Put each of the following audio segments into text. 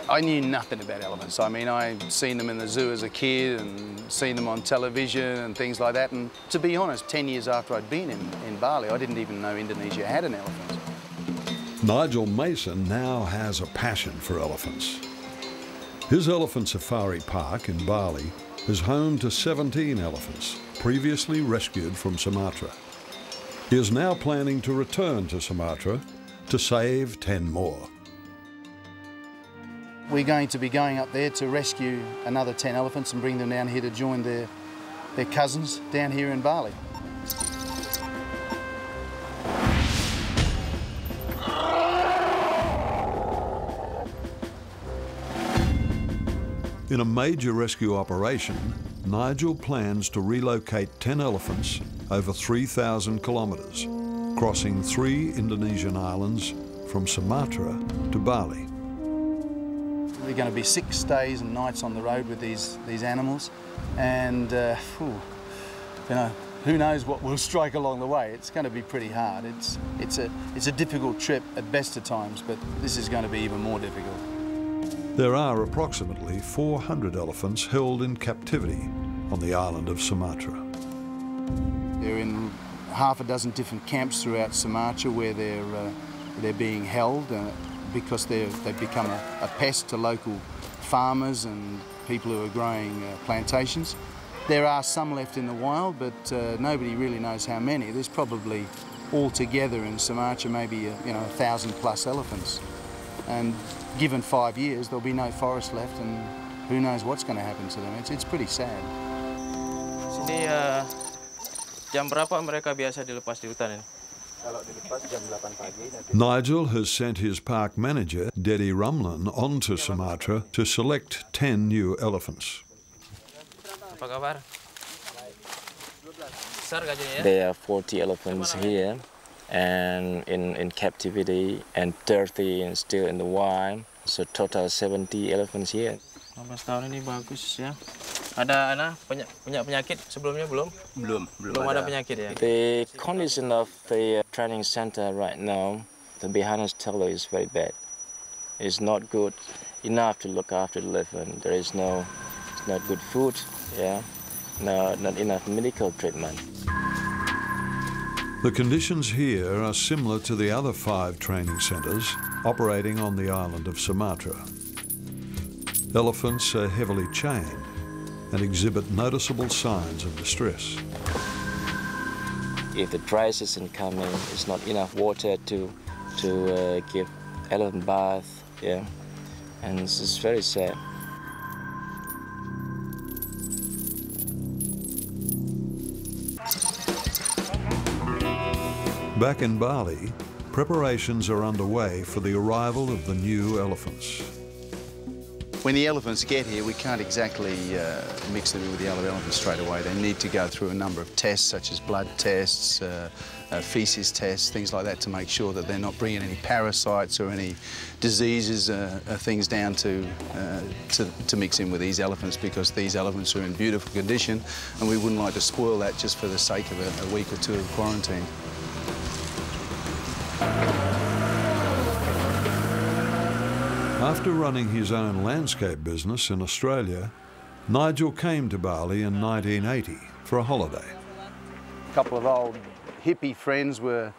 I knew nothing about elephants. I mean, I'd seen them in the zoo as a kid and seen them on television and things like that. And to be honest, 10 years after I'd been in Bali, I didn't even know Indonesia had an elephant. Nigel Mason now has a passion for elephants. His elephant safari park in Bali is home to 17 elephants, previously rescued from Sumatra. He is now planning to return to Sumatra to save 10 more. We're going to be going up there to rescue another 10 elephants and bring them down here to join their cousins down here in Bali. In a major rescue operation, Nigel plans to relocate 10 elephants over 3,000 kilometres, crossing 3 Indonesian islands from Sumatra to Bali. There are going to be 6 days and nights on the road with these animals, and you know, who knows what will strike along the way. It's going to be pretty hard. It's a difficult trip at best of times, but this is going to be even more difficult. There are approximately 400 elephants held in captivity on the island of Sumatra. They're in half a dozen different camps throughout Sumatra where they're being held because they've become a pest to local farmers and people who are growing plantations. There are some left in the wild, but nobody really knows how many. There's probably altogether in Sumatra maybe 1,000+ elephants. And given 5 years, there'll be no forest left, and who knows what's going to happen to them. It's pretty sad. Sini jam berapa mereka biasa dilepas di hutan ini? Kalau dilepas jam 8 pagi. Nigel has sent his park manager, Dedi Rumlin, onto Sumatra to select 10 new elephants. Apa kabar? Besar gajinya ya? There are 40 elephants here and in captivity and 30 still in the wild. So total 70 elephants here. 15 tahun ini bagus ya. Ada punya penyakit sebelumnya belum? Belum ada penyakit ya. The condition of the training center right now, to be honest, tell you, is very bad. It's not good enough to look after the elephant. There is not good food, yeah, not enough medical treatment. The conditions here are similar to the other 5 training centres operating on the island of Sumatra. Elephants are heavily chained and exhibit noticeable signs of distress. If the dry season coming, it's not enough water to give elephant bath, yeah, and it's very sad. Back in Bali, preparations are underway for the arrival of the new elephants. When the elephants get here, we can't exactly mix them in with the other elephants straight away. They need to go through a number of tests, such as blood tests, feces tests, things like that, to make sure that they're not bringing any parasites or any diseases, things down to mix in with these elephants, because these elephants are in beautiful condition, and we wouldn't like to spoil that just for the sake of a week or 2 of quarantine. After running his own landscape business in Australia, Nigel came to Bali in 1980 for a holiday. A couple of old hippie friends were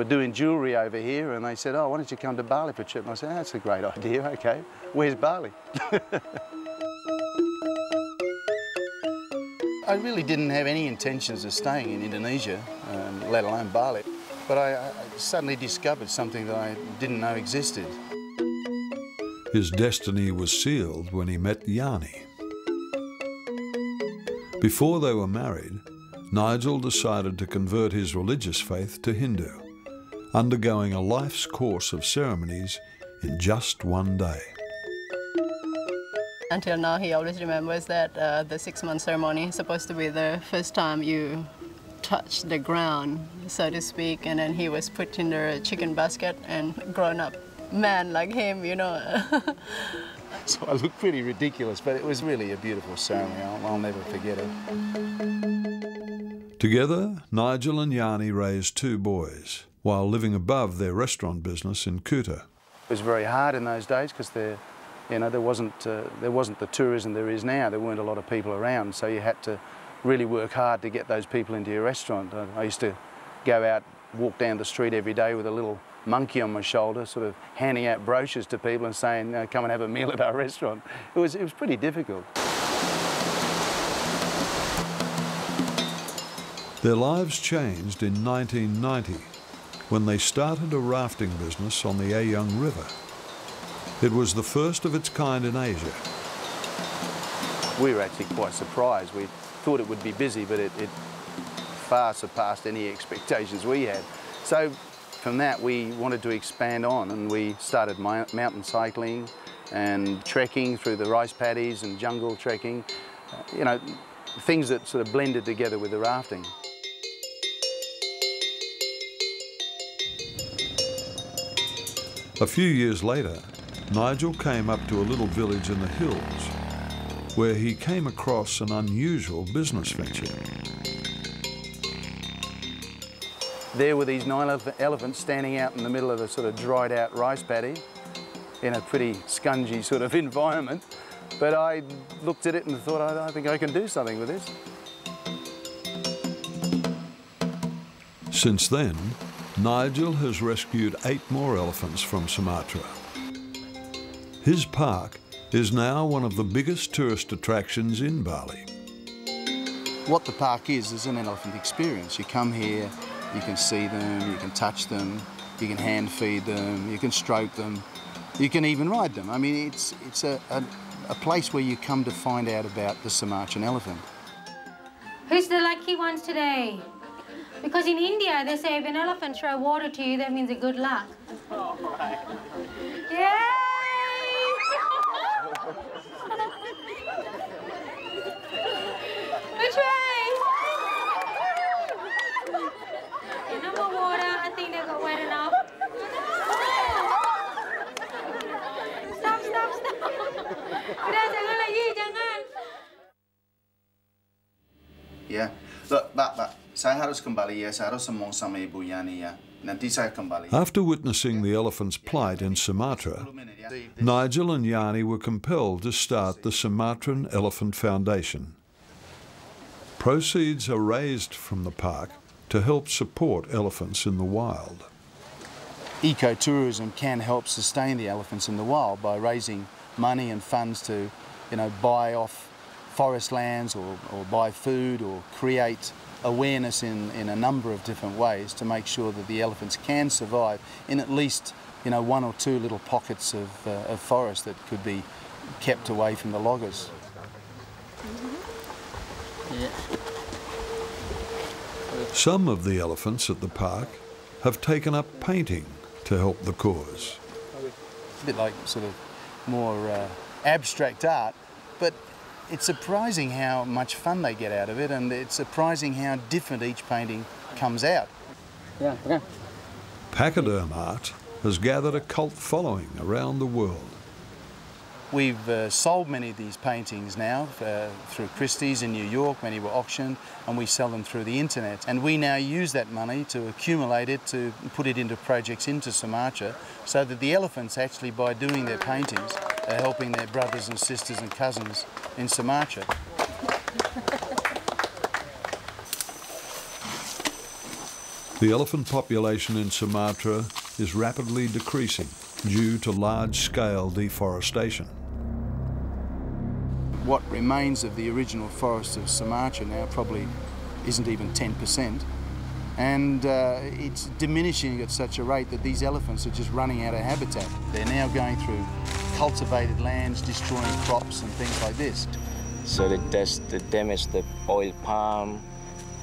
doing jewellery over here, and they said, "Oh, why don't you come to Bali for a trip?" And I said, "Oh, that's a great idea, okay. Where's Bali?" I really didn't have any intentions of staying in Indonesia, let alone Bali. But I suddenly discovered something that I didn't know existed. His destiny was sealed when he met Yani. Before they were married, Nigel decided to convert his religious faith to Hindu, undergoing a life's course of ceremonies in just 1 day. Until now, he always remembers that the 6-month ceremony is supposed to be the first time you touch the ground, so to speak, and then he was put in the chicken basket and grown up man like him, you know. So I look pretty ridiculous, but it was really a beautiful ceremony. I'll never forget it. Together, Nigel and Yani raised 2 boys, while living above their restaurant business in Kuta. It was very hard in those days because there wasn't the tourism there is now. There weren't a lot of people around, so you had to really work hard to get those people into your restaurant. I used to go out, walk down the street every day with a little monkey on my shoulder, sort of handing out brochures to people and saying, come and have a meal at our restaurant. It was pretty difficult. Their lives changed in 1990 when they started a rafting business on the Ayung River. It was the first of its kind in Asia. We were actually quite surprised. We thought it would be busy, but it far surpassed any expectations we had. So from that we wanted to expand on, and we started mountain cycling and trekking through the rice paddies and jungle trekking, things that sort of blended together with the rafting. A few years later, Nigel came up to a little village in the hills where he came across an unusual business venture. There were these 9 elephants standing out in the middle of a sort of dried out rice paddy in a pretty scungy sort of environment. But I looked at it and thought, I think I can do something with this. Since then, Nigel has rescued 8 more elephants from Sumatra. His park is now one of the biggest tourist attractions in Bali. What the park is an elephant experience. You come here, you can see them, you can touch them, you can hand feed them, you can stroke them, you can even ride them. I mean, it's a place where you come to find out about the Sumatran elephant. Who's the lucky ones today? Because in India, they say if an elephant throws water to you, that means a good luck. Oh, right. Yay! Which way? No more water. I think they got wet enough. Stop, stop, stop. Udah, jangan lagi, jangan. Ya, Pak, saya harus kembali ya, saya harus ngomong sama Ibu Yani ya. Nanti saya kembali. After witnessing the elephant's plight in Sumatra, Nigel and Yani were compelled to start the Sumatran Elephant Foundation. Proceeds are raised from the park to help support elephants in the wild. Ecotourism can help sustain the elephants in the wild by raising money and funds to, buy off forest lands or buy food or create awareness in a number of different ways to make sure that the elephants can survive in at least 1 or 2 little pockets of forest that could be kept away from the loggers. Some of the elephants at the park have taken up painting to help the cause. A bit like sort of more abstract art, but it's surprising how much fun they get out of it, and it's surprising how different each painting comes out. Yeah, okay. Pachyderm art has gathered a cult following around the world. We've sold many of these paintings now through Christie's in New York. Many were auctioned, and we sell them through the internet. And we now use that money to accumulate it, to put it into projects into Sumatra, so that the elephants actually, by doing their paintings, are helping their brothers and sisters and cousins in Sumatra. The elephant population in Sumatra is rapidly decreasing due to large-scale deforestation. What remains of the original forests of Sumatra now probably isn't even 10%, and it's diminishing at such a rate that these elephants are just running out of habitat. They're now going through cultivated lands, destroying crops and things like this. So they damage the oil palm,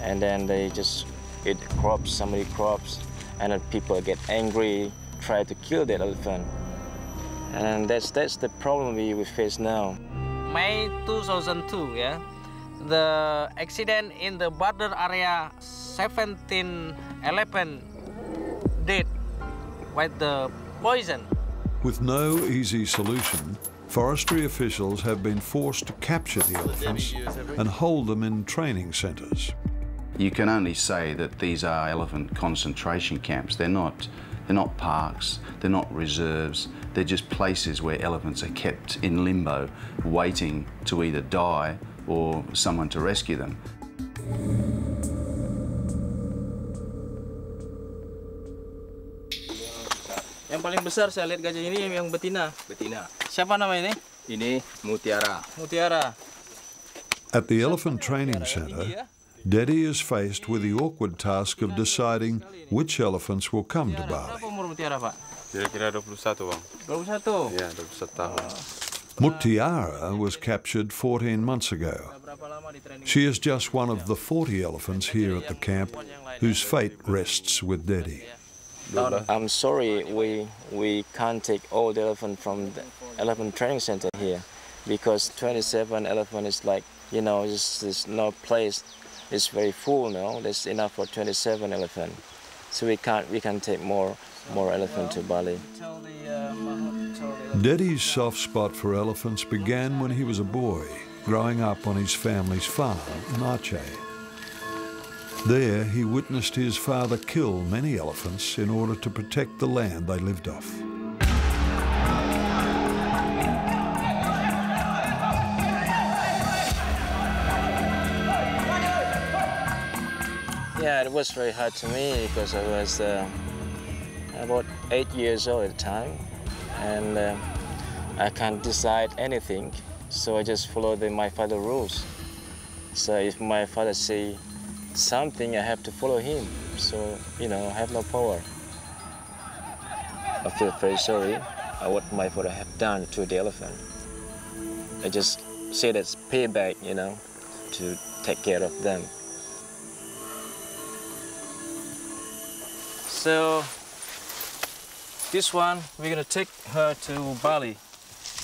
and then they just eat crops, so many crops, and then people get angry, try to kill that elephant. And that's the problem we face now. May 2002, yeah, the accident in the border area, 17 elephants dead with the poison. With no easy solution, forestry officials have been forced to capture the elephants and hold them in training centres. You can only say that these are elephant concentration camps. They're not parks, they're not reserves, they're just places where elephants are kept in limbo, waiting to either die or someone to rescue them. Yang paling besar saya lihat gajah ini yang betina. Betina. Siapa namanya ini? Ini mutiara. Mutiara. At the Elephant Training Centre, Daddy is faced with the awkward task of deciding which elephants will come to Bali. Berapa umur mutiara, Pak? Kira-kira 21, Bang. 21? Ya, 21 tahun. Mutiara was captured 14 months ago. She is just one of the 40 elephants here at the camp whose fate rests with Daddy. I'm sorry, we can't take all the elephant from the Elephant Training Center here because 27 elephant is like, you know, there's no place. It's very full now. There's enough for 27 elephant, so we can't take more elephant to Bali. Daddy's soft spot for elephants began when he was a boy, growing up on his family's farm in Aceh. There, he witnessed his father kill many elephants in order to protect the land they lived off. Yeah, it was very hard to me because I was about 8 years old at the time, and I can't decide anything, so I just follow my father's rules. So if my father say something, I have to follow him. So, you know, I have no power. I feel very sorry what my father have done to the elephant. I just say that's payback, you know, to take care of them. So, this one, we're gonna take her to Bali,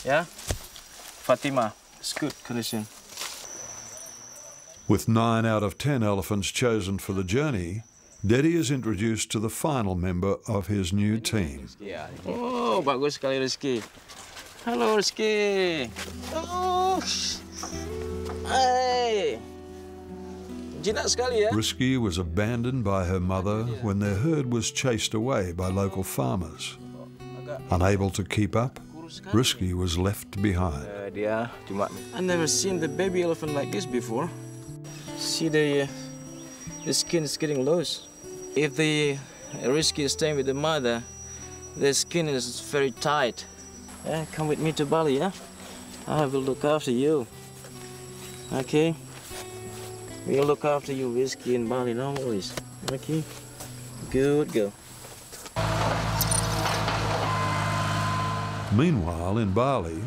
yeah? Fatima, it's good condition. With 9 out of 10 elephants chosen for the journey, Daddy is introduced to the final member of his new team. Oh, bagus sekali Rizky. Halo Rizky. Oh, hey. Jinak sekali ya. Risky was abandoned by her mother when their herd was chased away by local farmers. Unable to keep up, Risky was left behind. I've never seen the baby elephant like this before. See the skin is getting loose. If the Risky is staying with the mother, the skin is very tight. Yeah, come with me to Bali, yeah? I will look after you. Okay? We'll look after you, Risky, in Bali, no worries. Okay? Good girl. Meanwhile, in Bali,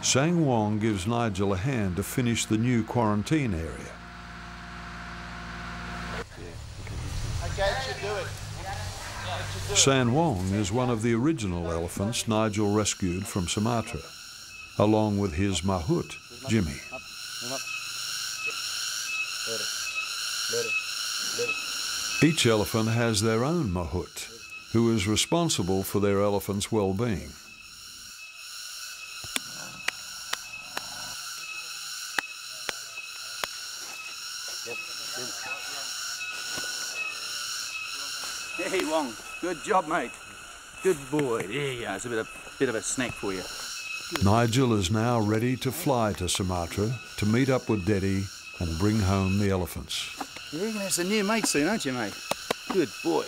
Sang Wong gives Nigel a hand to finish the new quarantine area. San Wong is one of the original elephants Nigel rescued from Sumatra, along with his mahout, Jimmy. Each elephant has their own mahout, who is responsible for their elephant's well-being. Hey, Wong. Good job, mate. Good boy. There you go. It's a bit of a snack for you. Nigel is now ready to fly to Sumatra to meet up with Daddy and bring home the elephants. You're going to have some new mates soon, aren't you, mate? Good boy.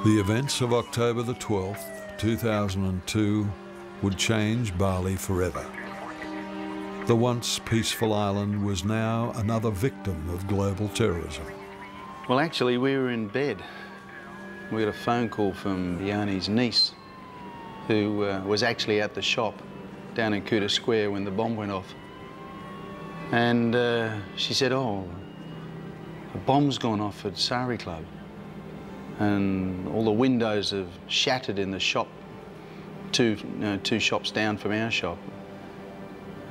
The events of October the 12th, 2002 would change Bali forever. The once peaceful island was now another victim of global terrorism. Well, actually, we were in bed. We got a phone call from Biani's niece, who was actually at the shop down in Kuta Square when the bomb went off. And she said, oh, a bomb's gone off at Sari Club. And all the windows have shattered in the shop, two shops down from our shop.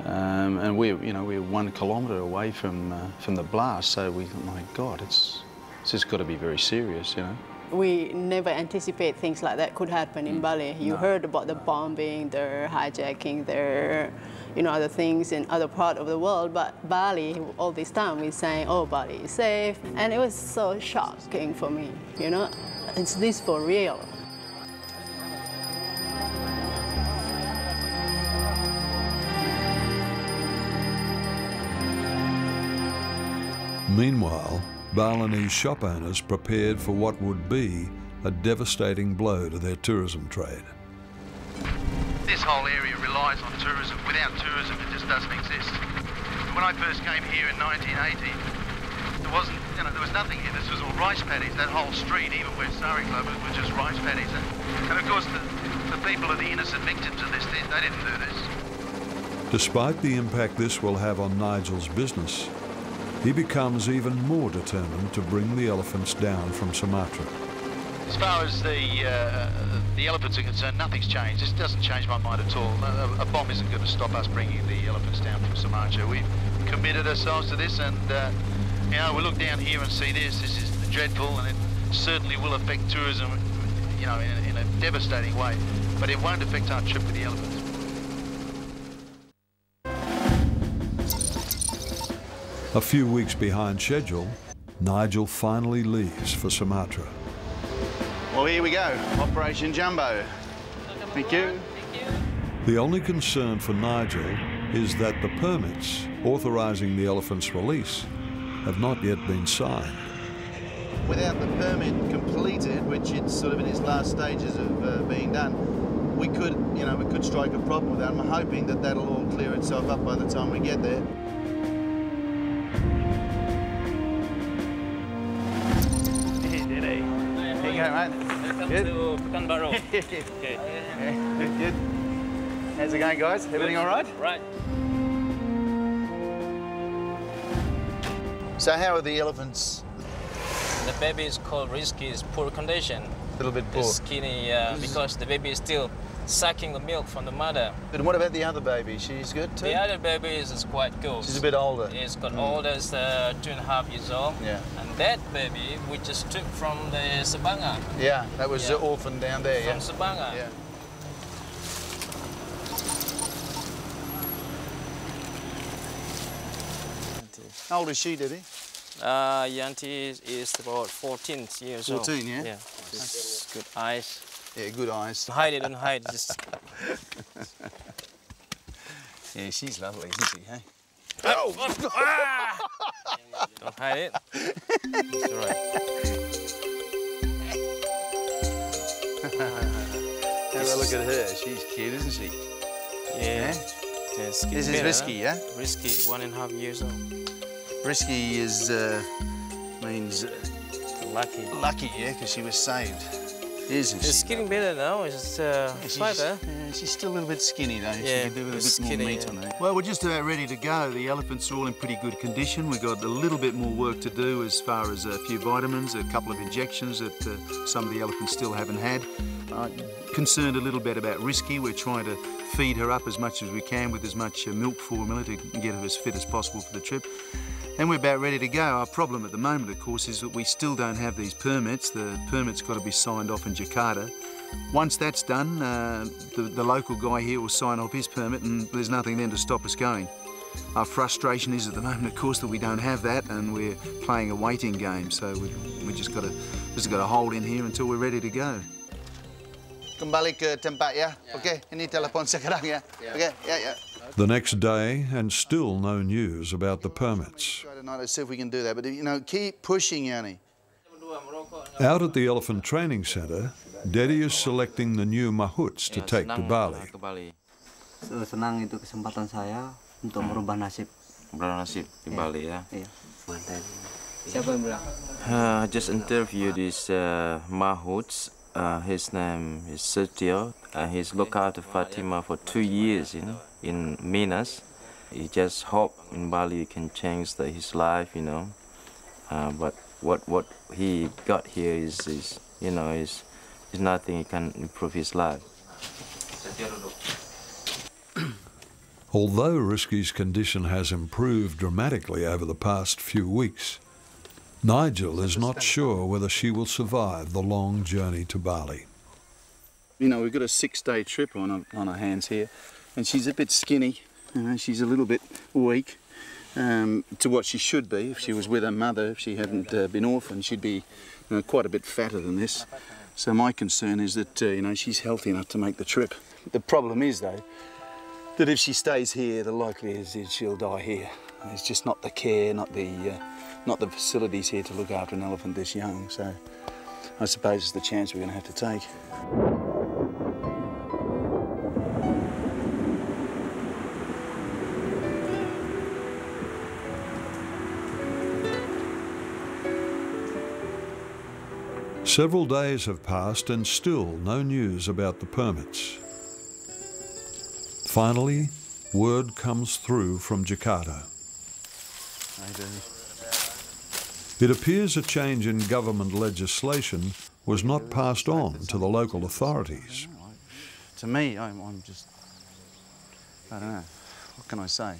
And we're 1 kilometre away from the blast, so we thought, my God, it's It's just got to be very serious, you know. We never anticipate things like that could happen in Bali. You heard about the bombing, the hijacking, the other things in other part of the world, but Bali, all this time we're saying, oh, Bali is safe. And it was so shocking for me, you know. Is this for real? Meanwhile, Balinese shop owners prepared for what would be a devastating blow to their tourism trade. This whole area relies on tourism. Without tourism, it just doesn't exist. When I first came here in 1980, there was nothing here. This was all rice paddies. That whole street, even where Sari Club was just rice paddies. And of course, the people are the innocent victims of this. They didn't do this. Despite the impact this will have on Nigel's business, he becomes even more determined to bring the elephants down from Sumatra. As far as the elephants are concerned, nothing's changed. This doesn't change my mind at all. A bomb isn't going to stop us bringing the elephants down from Sumatra. We've committed ourselves to this, and we look down here and see this. This is dreadful, and it certainly will affect tourism, in a devastating way. But it won't affect our trip with the elephants. A few weeks behind schedule, Nigel finally leaves for Sumatra. Well, here we go, Operation Jumbo. Thank you. The only concern for Nigel is that the permits authorising the elephant's release have not yet been signed. Without the permit completed, which it's sort of in its last stages of being done, we could strike a problem with that. I'm hoping that that'll all clear itself up by the time we get there. Good. Good. How's it going, guys? Everything all right? Right. So how are the elephants? The baby is called risky, is poor condition. A little bit poor. It's skinny, because the baby is still sucking the milk from the mother. And what about the other baby? She's good too? The other baby is quite good. She's a bit older. It's got older, it's 2.5 years old. Yeah. And that baby we just took from the Sabanga. Yeah, that was the orphan down there, From Sabanga. Yeah. How old is she, Debbie? Yanti is about 14 years old. 14, yeah? Yeah. Just good eyes. Yeah, good eyes. Hide it and hide. Just. Yeah, she's lovely, isn't she, hey? Oh! Don't hide it. It's all right. Have a look at her. She's cute, isn't she? Yeah. This is Risky, yeah? Risky, 1.5 years old. Risky is, means... Lucky. Lucky, yeah, because she was saved. Isn't she? It's getting better now. It's fighter. Yeah, she's still a little bit skinny, though. Yeah, she could do with a bit skinny, more meat on her. Well, we're just about ready to go. The elephants are all in pretty good condition. We've got a little bit more work to do as far as a few vitamins, a couple of injections that some of the elephants still haven't had. Concerned a little bit about Risky. We're trying to feed her up as much as we can with as much milk formula to get her as fit as possible for the trip. And we're about ready to go. Our problem at the moment, of course, is that we still don't have these permits. The permit's got to be signed off in Jakarta. Once that's done, the local guy here will sign off his permit and there's nothing then to stop us going. Our frustration is at the moment, of course, that we don't have that and we're playing a waiting game. So we just got to hold in here until we're ready to go. Kembali ke tempat ya. Okay, ini telepon sekarang ya. Okay, yeah. The next day, and still no news about the permits. Try tonight to see if we can do that, but keep pushing, Yanni. Out at the Elephant Training Centre, Daddy is selecting the new mahouts to take to Bali. Senang itu kesempatan saya untuk merubah nasib. Merubah nasib di Bali, ya. Iya. Siapa yang bilang? I just interviewed this mahouts. His name is Sergio. He's looked after Fatima for 2 years, in Minas. He just hoped in Bali he can change his life, But what he got here is nothing. He can improve his life. Although Risky's condition has improved dramatically over the past few weeks, Nigel is not sure whether she will survive the long journey to Bali. You know, we've got a 6-day trip on our hands here, and she's a bit skinny. You know, she's a little bit weak to what she should be. If she was with her mother, if she hadn't been orphaned, she'd be quite a bit fatter than this. So my concern is that you know, she's healthy enough to make the trip. The problem is though that if she stays here, the likelihood is she'll die here. It's just not the care, not the facilities here to look after an elephant this young. So I suppose it's the chance we're going to have to take. Several days have passed and still no news about the permits. Finally, word comes through from Jakarta. It appears a change in government legislation was not passed on to the local authorities. To me, I'm just, I don't know, what can I say?